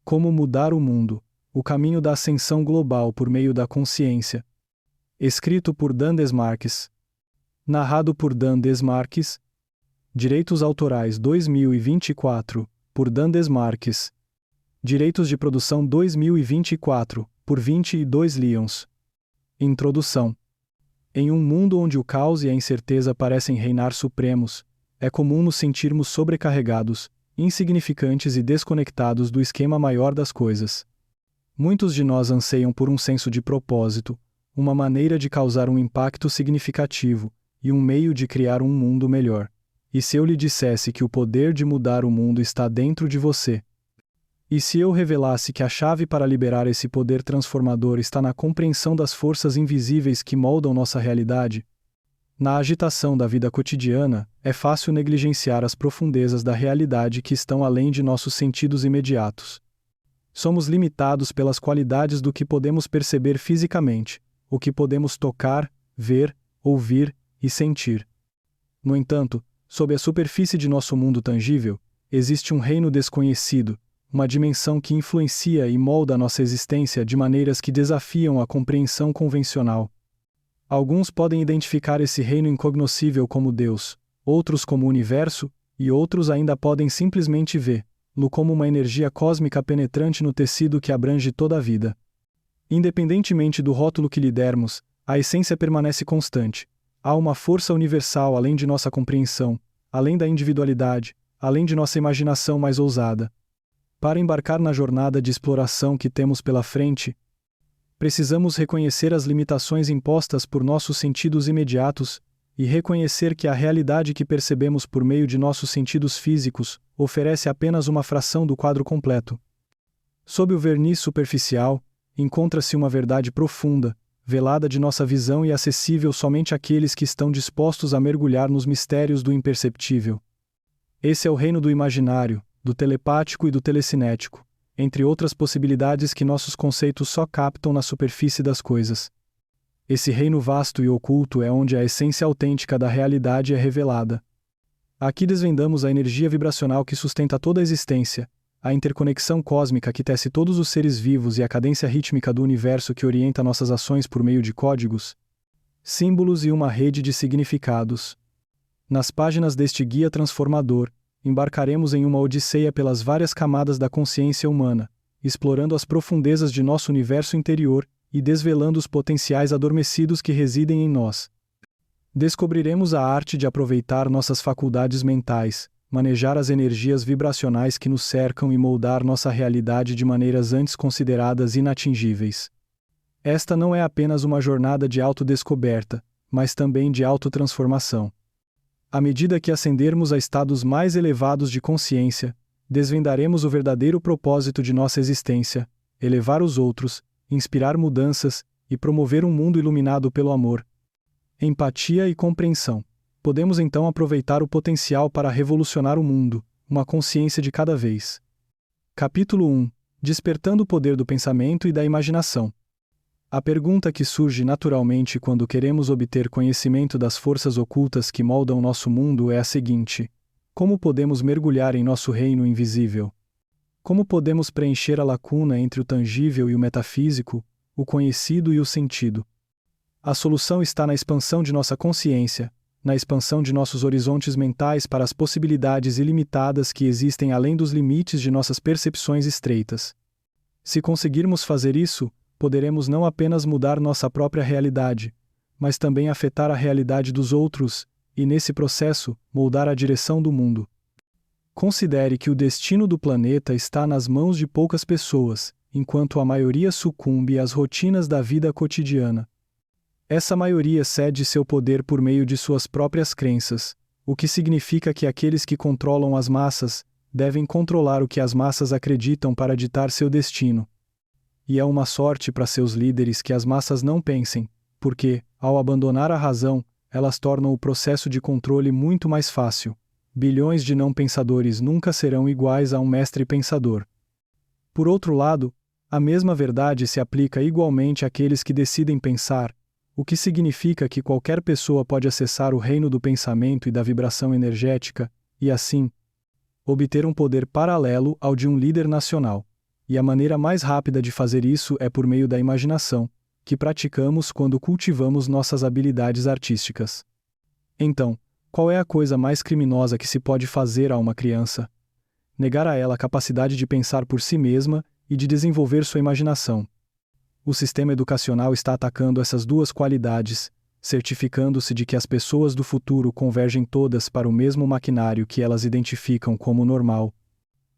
Como mudar o mundo. O caminho da ascensão global por meio da consciência. Escrito por Dan Desmarques. Narrado por Dan Desmarques. Direitos autorais 2024, por Dan Desmarques. Direitos de produção 2024, por 22 Lions. Introdução. Em um mundo onde o caos e a incerteza parecem reinar supremos, é comum nos sentirmos sobrecarregados, insignificantes e desconectados do esquema maior das coisas. Muitos de nós anseiam por um senso de propósito, uma maneira de causar um impacto significativo, e um meio de criar um mundo melhor. E se eu lhe dissesse que o poder de mudar o mundo está dentro de você? E se eu revelasse que a chave para liberar esse poder transformador está na compreensão das forças invisíveis que moldam nossa realidade? Na agitação da vida cotidiana, é fácil negligenciar as profundezas da realidade que estão além de nossos sentidos imediatos. Somos limitados pelas qualidades do que podemos perceber fisicamente, o que podemos tocar, ver, ouvir e sentir. No entanto, sob a superfície de nosso mundo tangível, existe um reino desconhecido, uma dimensão que influencia e molda nossa existência de maneiras que desafiam a compreensão convencional. Alguns podem identificar esse reino incognoscível como Deus, outros como o universo, e outros ainda podem simplesmente vê-lo como uma energia cósmica penetrante no tecido que abrange toda a vida. Independentemente do rótulo que lhe dermos, a essência permanece constante. Há uma força universal além de nossa compreensão, além da individualidade, além de nossa imaginação mais ousada. Para embarcar na jornada de exploração que temos pela frente, precisamos reconhecer as limitações impostas por nossos sentidos imediatos e reconhecer que a realidade que percebemos por meio de nossos sentidos físicos oferece apenas uma fração do quadro completo. Sob o verniz superficial, encontra-se uma verdade profunda, velada de nossa visão e acessível somente àqueles que estão dispostos a mergulhar nos mistérios do imperceptível. Esse é o reino do imaginário, do telepático e do telecinético, entre outras possibilidades que nossos conceitos só captam na superfície das coisas. Esse reino vasto e oculto é onde a essência autêntica da realidade é revelada. Aqui desvendamos a energia vibracional que sustenta toda a existência, a interconexão cósmica que tece todos os seres vivos e a cadência rítmica do universo que orienta nossas ações por meio de códigos, símbolos e uma rede de significados. Nas páginas deste guia transformador, embarcaremos em uma odisseia pelas várias camadas da consciência humana, explorando as profundezas de nosso universo interior e desvelando os potenciais adormecidos que residem em nós. Descobriremos a arte de aproveitar nossas faculdades mentais, manejar as energias vibracionais que nos cercam e moldar nossa realidade de maneiras antes consideradas inatingíveis. Esta não é apenas uma jornada de autodescoberta, mas também de autotransformação. À medida que ascendermos a estados mais elevados de consciência, desvendaremos o verdadeiro propósito de nossa existência: elevar os outros, inspirar mudanças e promover um mundo iluminado pelo amor, empatia e compreensão. Podemos então aproveitar o potencial para revolucionar o mundo, uma consciência de cada vez. Capítulo 1. Despertando o poder do pensamento e da imaginação. A pergunta que surge naturalmente quando queremos obter conhecimento das forças ocultas que moldam nosso mundo é a seguinte: como podemos mergulhar em nosso reino invisível? Como podemos preencher a lacuna entre o tangível e o metafísico, o conhecido e o sentido? A solução está na expansão de nossa consciência, na expansão de nossos horizontes mentais para as possibilidades ilimitadas que existem além dos limites de nossas percepções estreitas. Se conseguirmos fazer isso, poderemos não apenas mudar nossa própria realidade, mas também afetar a realidade dos outros, e nesse processo, moldar a direção do mundo. Considere que o destino do planeta está nas mãos de poucas pessoas, enquanto a maioria sucumbe às rotinas da vida cotidiana. Essa maioria cede seu poder por meio de suas próprias crenças, o que significa que aqueles que controlam as massas devem controlar o que as massas acreditam para ditar seu destino. E é uma sorte para seus líderes que as massas não pensem, porque, ao abandonar a razão, elas tornam o processo de controle muito mais fácil. Bilhões de não pensadores nunca serão iguais a um mestre pensador. Por outro lado, a mesma verdade se aplica igualmente àqueles que decidem pensar, o que significa que qualquer pessoa pode acessar o reino do pensamento e da vibração energética, e assim, obter um poder paralelo ao de um líder nacional. E a maneira mais rápida de fazer isso é por meio da imaginação, que praticamos quando cultivamos nossas habilidades artísticas. Então, qual é a coisa mais criminosa que se pode fazer a uma criança? Negar a ela a capacidade de pensar por si mesma e de desenvolver sua imaginação. O sistema educacional está atacando essas duas qualidades, certificando-se de que as pessoas do futuro convergem todas para o mesmo maquinário que elas identificam como normal.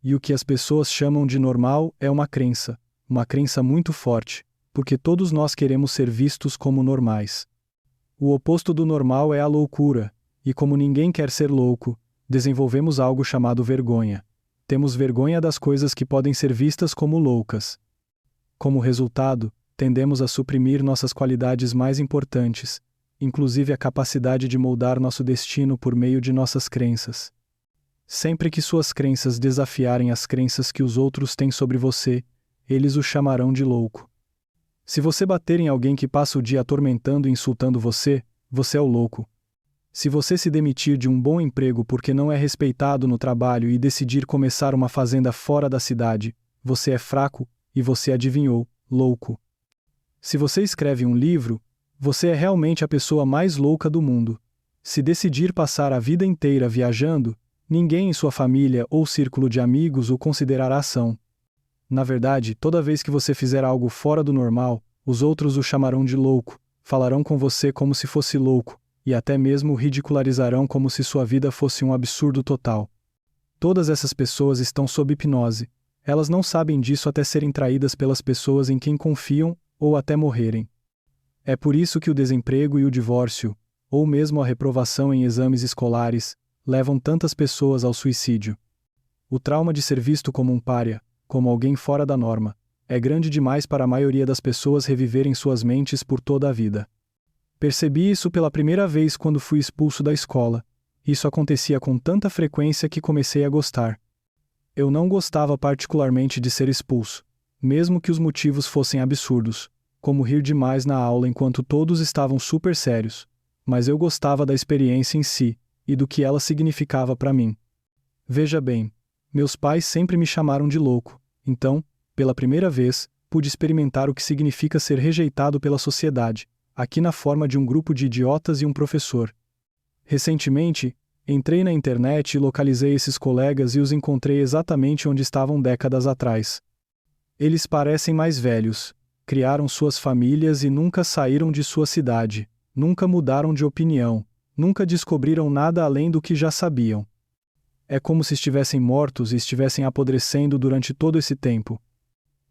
E o que as pessoas chamam de normal é uma crença muito forte, porque todos nós queremos ser vistos como normais. O oposto do normal é a loucura, e como ninguém quer ser louco, desenvolvemos algo chamado vergonha. Temos vergonha das coisas que podem ser vistas como loucas. Como resultado, tendemos a suprimir nossas qualidades mais importantes, inclusive a capacidade de moldar nosso destino por meio de nossas crenças. Sempre que suas crenças desafiarem as crenças que os outros têm sobre você, eles o chamarão de louco. Se você bater em alguém que passa o dia atormentando e insultando você, você é o louco. Se você se demitir de um bom emprego porque não é respeitado no trabalho e decidir começar uma fazenda fora da cidade, você é fraco, e você adivinhou, louco. Se você escreve um livro, você é realmente a pessoa mais louca do mundo. Se decidir passar a vida inteira viajando, ninguém em sua família ou círculo de amigos o considerará são. Na verdade, toda vez que você fizer algo fora do normal, os outros o chamarão de louco, falarão com você como se fosse louco, e até mesmo o ridicularizarão como se sua vida fosse um absurdo total. Todas essas pessoas estão sob hipnose. Elas não sabem disso até serem traídas pelas pessoas em quem confiam, ou até morrerem. É por isso que o desemprego e o divórcio, ou mesmo a reprovação em exames escolares, levam tantas pessoas ao suicídio. O trauma de ser visto como um pária, como alguém fora da norma, é grande demais para a maioria das pessoas reviver em suas mentes por toda a vida. Percebi isso pela primeira vez quando fui expulso da escola. Isso acontecia com tanta frequência que comecei a gostar. Eu não gostava particularmente de ser expulso, mesmo que os motivos fossem absurdos, como rir demais na aula enquanto todos estavam super sérios, mas eu gostava da experiência em si, e do que ela significava para mim. Veja bem, meus pais sempre me chamaram de louco, então, pela primeira vez, pude experimentar o que significa ser rejeitado pela sociedade, aqui na forma de um grupo de idiotas e um professor. Recentemente, entrei na internet e localizei esses colegas e os encontrei exatamente onde estavam décadas atrás. Eles parecem mais velhos, criaram suas famílias e nunca saíram de sua cidade, nunca mudaram de opinião, nunca descobriram nada além do que já sabiam. É como se estivessem mortos e estivessem apodrecendo durante todo esse tempo.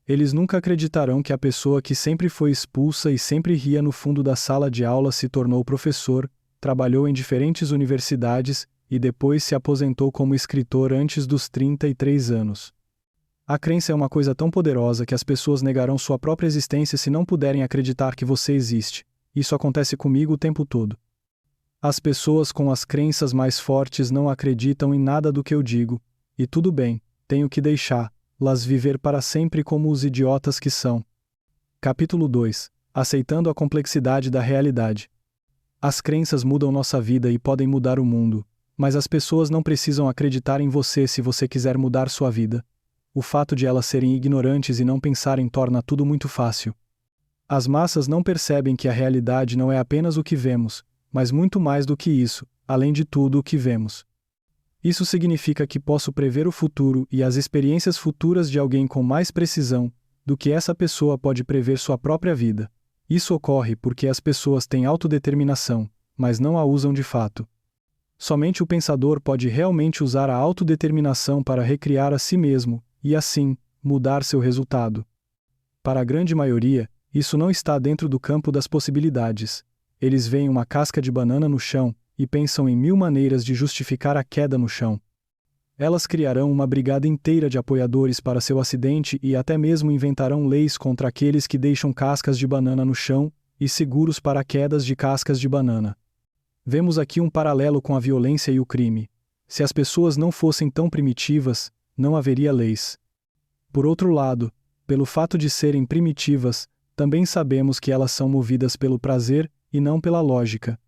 Eles nunca acreditarão que a pessoa que sempre foi expulsa e sempre ria no fundo da sala de aula se tornou professor, trabalhou em diferentes universidades e depois se aposentou como escritor antes dos 33 anos. A crença é uma coisa tão poderosa que as pessoas negarão sua própria existência se não puderem acreditar que você existe. Isso acontece comigo o tempo todo. As pessoas com as crenças mais fortes não acreditam em nada do que eu digo, e tudo bem, tenho que deixá-las viver para sempre como os idiotas que são. Capítulo 2. Aceitando a complexidade da realidade. As crenças mudam nossa vida e podem mudar o mundo, mas as pessoas não precisam acreditar em você se você quiser mudar sua vida. O fato de elas serem ignorantes e não pensarem torna tudo muito fácil. As massas não percebem que a realidade não é apenas o que vemos, mas muito mais do que isso, além de tudo o que vemos. Isso significa que posso prever o futuro e as experiências futuras de alguém com mais precisão do que essa pessoa pode prever sua própria vida. Isso ocorre porque as pessoas têm autodeterminação, mas não a usam de fato. Somente o pensador pode realmente usar a autodeterminação para recriar a si mesmo, e assim, mudar seu resultado. Para a grande maioria, isso não está dentro do campo das possibilidades. Eles veem uma casca de banana no chão, e pensam em 1000 maneiras de justificar a queda no chão. Elas criarão uma brigada inteira de apoiadores para seu acidente e até mesmo inventarão leis contra aqueles que deixam cascas de banana no chão, e seguros para quedas de cascas de banana. Vemos aqui um paralelo com a violência e o crime. Se as pessoas não fossem tão primitivas, não haveria leis. Por outro lado, pelo fato de serem primitivas, também sabemos que elas são movidas pelo prazer, e não pela lógica.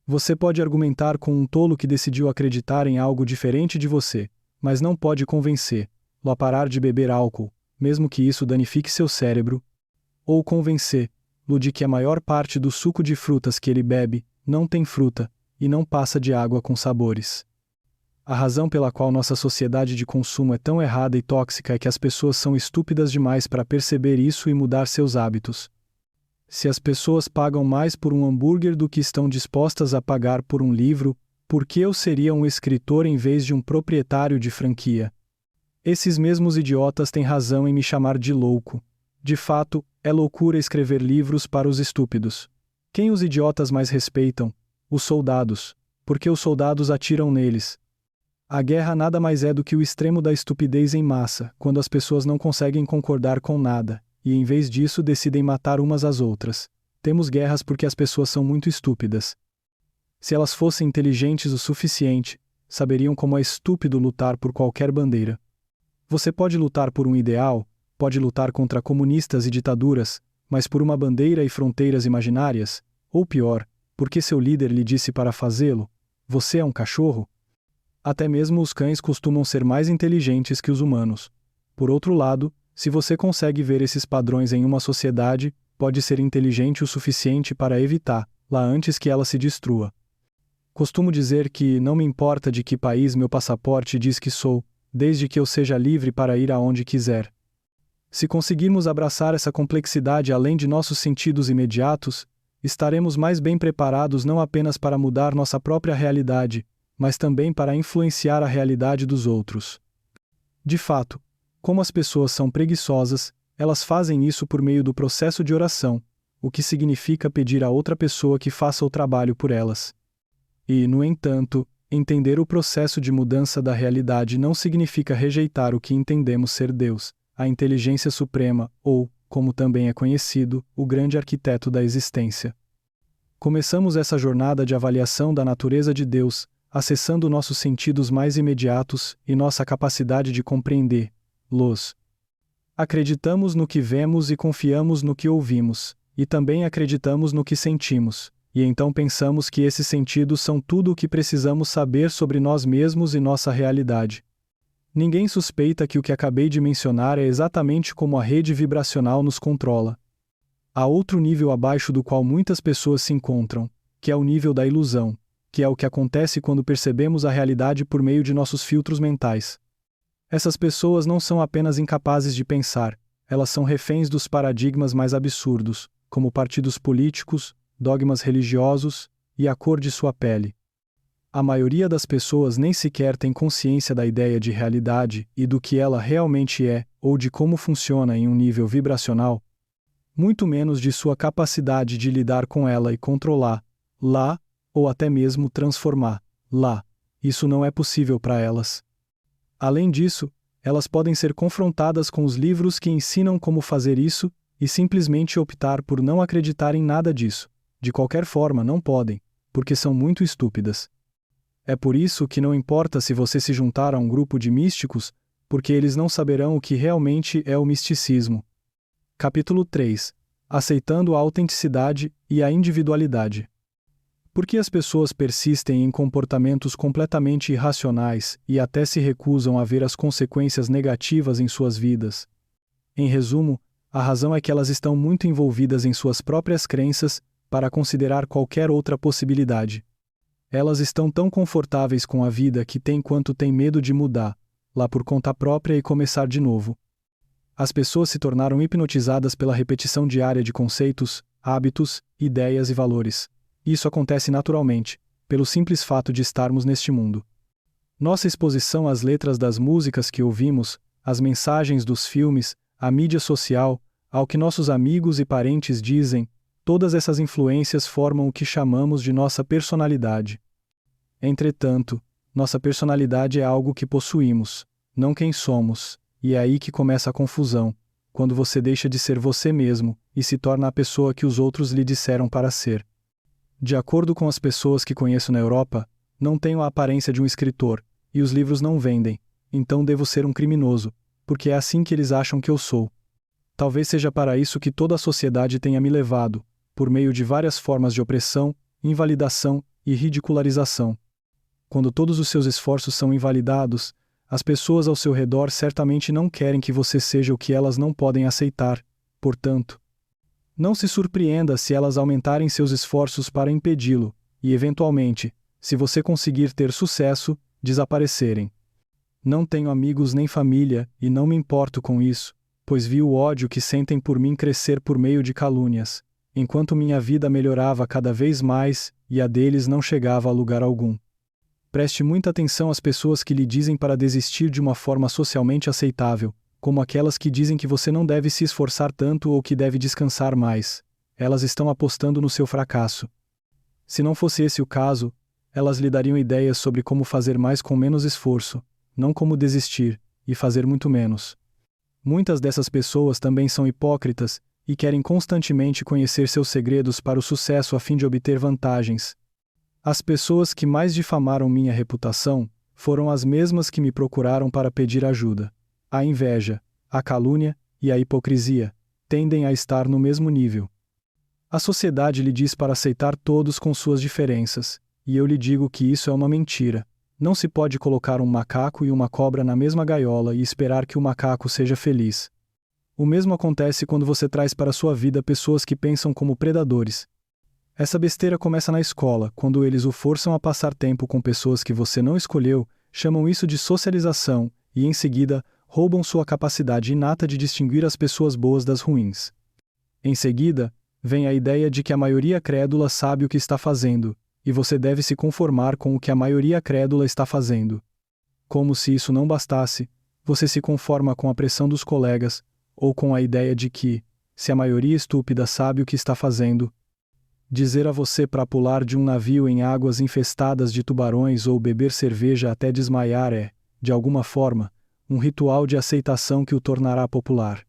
Você pode argumentar com um tolo que decidiu acreditar em algo diferente de você, mas não pode convencê-lo a parar de beber álcool, mesmo que isso danifique seu cérebro, ou convencê-lo de que a maior parte do suco de frutas que ele bebe não tem fruta e não passa de água com sabores. A razão pela qual nossa sociedade de consumo é tão errada e tóxica é que as pessoas são estúpidas demais para perceber isso e mudar seus hábitos. Se as pessoas pagam mais por um hambúrguer do que estão dispostas a pagar por um livro, por que eu seria um escritor em vez de um proprietário de franquia? Esses mesmos idiotas têm razão em me chamar de louco. De fato, é loucura escrever livros para os estúpidos. Quem os idiotas mais respeitam? Os soldados. Porque os soldados atiram neles. A guerra nada mais é do que o extremo da estupidez em massa, quando as pessoas não conseguem concordar com nada, e em vez disso decidem matar umas às outras. Temos guerras porque as pessoas são muito estúpidas. Se elas fossem inteligentes o suficiente, saberiam como é estúpido lutar por qualquer bandeira. Você pode lutar por um ideal, pode lutar contra comunistas e ditaduras, mas por uma bandeira e fronteiras imaginárias, ou pior, porque seu líder lhe disse para fazê-lo, você é um cachorro? Até mesmo os cães costumam ser mais inteligentes que os humanos. Por outro lado, se você consegue ver esses padrões em uma sociedade, pode ser inteligente o suficiente para evitá-la antes que ela se destrua. Costumo dizer que não me importa de que país meu passaporte diz que sou, desde que eu seja livre para ir aonde quiser. Se conseguirmos abraçar essa complexidade além de nossos sentidos imediatos, estaremos mais bem preparados não apenas para mudar nossa própria realidade, mas também para influenciar a realidade dos outros. De fato, como as pessoas são preguiçosas, elas fazem isso por meio do processo de oração, o que significa pedir a outra pessoa que faça o trabalho por elas. E, no entanto, entender o processo de mudança da realidade não significa rejeitar o que entendemos ser Deus, a inteligência suprema, ou, como também é conhecido, o grande arquiteto da existência. Começamos essa jornada de avaliação da natureza de Deus, acessando nossos sentidos mais imediatos e nossa capacidade de compreender-los. Acreditamos no que vemos e confiamos no que ouvimos, e também acreditamos no que sentimos, e então pensamos que esses sentidos são tudo o que precisamos saber sobre nós mesmos e nossa realidade. Ninguém suspeita que o que acabei de mencionar é exatamente como a rede vibracional nos controla. Há outro nível abaixo do qual muitas pessoas se encontram, que é o nível da ilusão, que é o que acontece quando percebemos a realidade por meio de nossos filtros mentais. Essas pessoas não são apenas incapazes de pensar, elas são reféns dos paradigmas mais absurdos, como partidos políticos, dogmas religiosos e a cor de sua pele. A maioria das pessoas nem sequer tem consciência da ideia de realidade e do que ela realmente é, ou de como funciona em um nível vibracional, muito menos de sua capacidade de lidar com ela e controlá-la, ou até mesmo transformá-la. Isso não é possível para elas. Além disso, elas podem ser confrontadas com os livros que ensinam como fazer isso, e simplesmente optar por não acreditar em nada disso. De qualquer forma, não podem, porque são muito estúpidas. É por isso que não importa se você se juntar a um grupo de místicos, porque eles não saberão o que realmente é o misticismo. Capítulo 3. Aceitando a autenticidade e a individualidade. Por que as pessoas persistem em comportamentos completamente irracionais e até se recusam a ver as consequências negativas em suas vidas? Em resumo, a razão é que elas estão muito envolvidas em suas próprias crenças para considerar qualquer outra possibilidade. Elas estão tão confortáveis com a vida que têm quanto têm medo de mudar, lá por conta própria e começar de novo. As pessoas se tornaram hipnotizadas pela repetição diária de conceitos, hábitos, ideias e valores. Isso acontece naturalmente, pelo simples fato de estarmos neste mundo. Nossa exposição às letras das músicas que ouvimos, às mensagens dos filmes, à mídia social, ao que nossos amigos e parentes dizem, todas essas influências formam o que chamamos de nossa personalidade. Entretanto, nossa personalidade é algo que possuímos, não quem somos, e é aí que começa a confusão, quando você deixa de ser você mesmo e se torna a pessoa que os outros lhe disseram para ser. De acordo com as pessoas que conheço na Europa, não tenho a aparência de um escritor, e os livros não vendem, então devo ser um criminoso, porque é assim que eles acham que eu sou. Talvez seja para isso que toda a sociedade tenha me levado, por meio de várias formas de opressão, invalidação e ridicularização. Quando todos os seus esforços são invalidados, As pessoas ao seu redor certamente não querem que você seja o que elas não podem aceitar, portanto, não se surpreenda se elas aumentarem seus esforços para impedi-lo, e eventualmente, se você conseguir ter sucesso, desaparecerem. Não tenho amigos nem família, e não me importo com isso, pois vi o ódio que sentem por mim crescer por meio de calúnias, enquanto minha vida melhorava cada vez mais, e a deles não chegava a lugar algum. Preste muita atenção às pessoas que lhe dizem para desistir de uma forma socialmente aceitável, como aquelas que dizem que você não deve se esforçar tanto ou que deve descansar mais. Elas estão apostando no seu fracasso. Se não fosse esse o caso, elas lhe dariam ideias sobre como fazer mais com menos esforço, não como desistir, e fazer muito menos. Muitas dessas pessoas também são hipócritas, e querem constantemente conhecer seus segredos para o sucesso a fim de obter vantagens. As pessoas que mais difamaram minha reputação foram as mesmas que me procuraram para pedir ajuda. A inveja, a calúnia e a hipocrisia tendem a estar no mesmo nível. A sociedade lhe diz para aceitar todos com suas diferenças, e eu lhe digo que isso é uma mentira. Não se pode colocar um macaco e uma cobra na mesma gaiola e esperar que o macaco seja feliz. O mesmo acontece quando você traz para sua vida pessoas que pensam como predadores. Essa besteira começa na escola, quando eles o forçam a passar tempo com pessoas que você não escolheu, chamam isso de socialização, e em seguida, roubam sua capacidade inata de distinguir as pessoas boas das ruins. Em seguida, vem a ideia de que a maioria crédula sabe o que está fazendo, e você deve se conformar com o que a maioria crédula está fazendo. Como se isso não bastasse, você se conforma com a pressão dos colegas, ou com a ideia de que, se a maioria estúpida sabe o que está fazendo, dizer a você para pular de um navio em águas infestadas de tubarões ou beber cerveja até desmaiar é, de alguma forma, um ritual de aceitação que o tornará popular.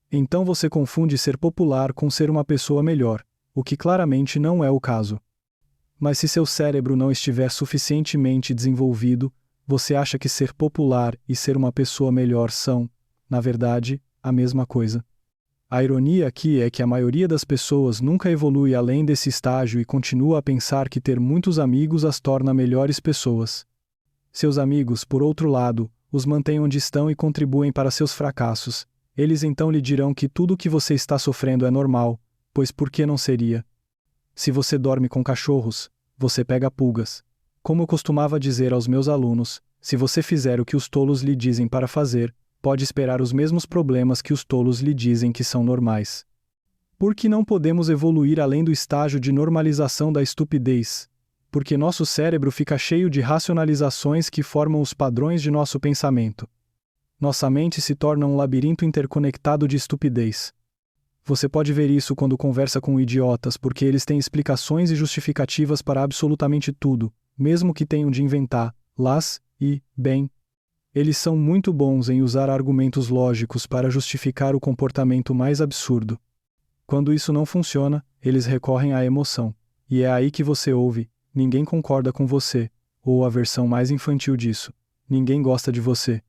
Então você confunde ser popular com ser uma pessoa melhor, o que claramente não é o caso. Mas se seu cérebro não estiver suficientemente desenvolvido, você acha que ser popular e ser uma pessoa melhor são, na verdade, a mesma coisa. A ironia aqui é que a maioria das pessoas nunca evolui além desse estágio e continua a pensar que ter muitos amigos as torna melhores pessoas. Seus amigos, por outro lado, os mantêm onde estão e contribuem para seus fracassos. Eles então lhe dirão que tudo o que você está sofrendo é normal, pois por que não seria? Se você dorme com cachorros, você pega pulgas. Como eu costumava dizer aos meus alunos, se você fizer o que os tolos lhe dizem para fazer, pode esperar os mesmos problemas que os tolos lhe dizem que são normais. Por que não podemos evoluir além do estágio de normalização da estupidez? Porque nosso cérebro fica cheio de racionalizações que formam os padrões de nosso pensamento. Nossa mente se torna um labirinto interconectado de estupidez. Você pode ver isso quando conversa com idiotas, porque eles têm explicações e justificativas para absolutamente tudo, mesmo que tenham de inventar, las, e, bem, eles são muito bons em usar argumentos lógicos para justificar o comportamento mais absurdo. Quando isso não funciona, eles recorrem à emoção. E é aí que você ouve, ninguém concorda com você, ou a versão mais infantil disso, ninguém gosta de você.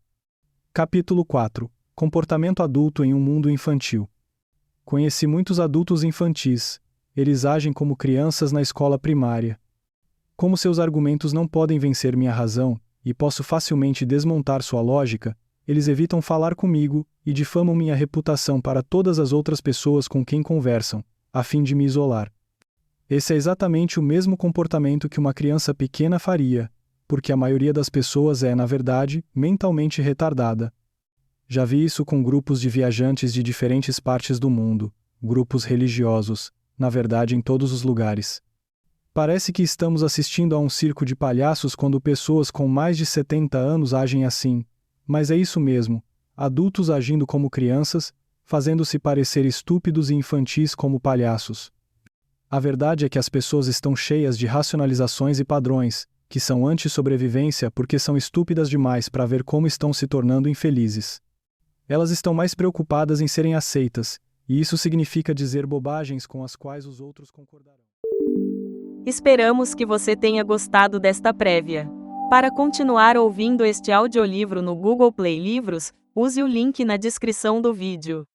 Capítulo 4. Comportamento adulto em um mundo infantil. Conheci muitos adultos infantis. Eles agem como crianças na escola primária. Como seus argumentos não podem vencer minha razão, e posso facilmente desmontar sua lógica, eles evitam falar comigo e difamam minha reputação para todas as outras pessoas com quem conversam, a fim de me isolar. Esse é exatamente o mesmo comportamento que uma criança pequena faria, porque a maioria das pessoas é, na verdade, mentalmente retardada. Já vi isso com grupos de viajantes de diferentes partes do mundo, grupos religiosos, na verdade em todos os lugares. Parece que estamos assistindo a um circo de palhaços quando pessoas com mais de 70 anos agem assim, mas é isso mesmo, adultos agindo como crianças, fazendo-se parecer estúpidos e infantis como palhaços. A verdade é que as pessoas estão cheias de racionalizações e padrões, que são anti-sobrevivência porque são estúpidas demais para ver como estão se tornando infelizes. Elas estão mais preocupadas em serem aceitas, e isso significa dizer bobagens com as quais os outros concordarão. Esperamos que você tenha gostado desta prévia. Para continuar ouvindo este audiolivro no Google Play Livros, use o link na descrição do vídeo.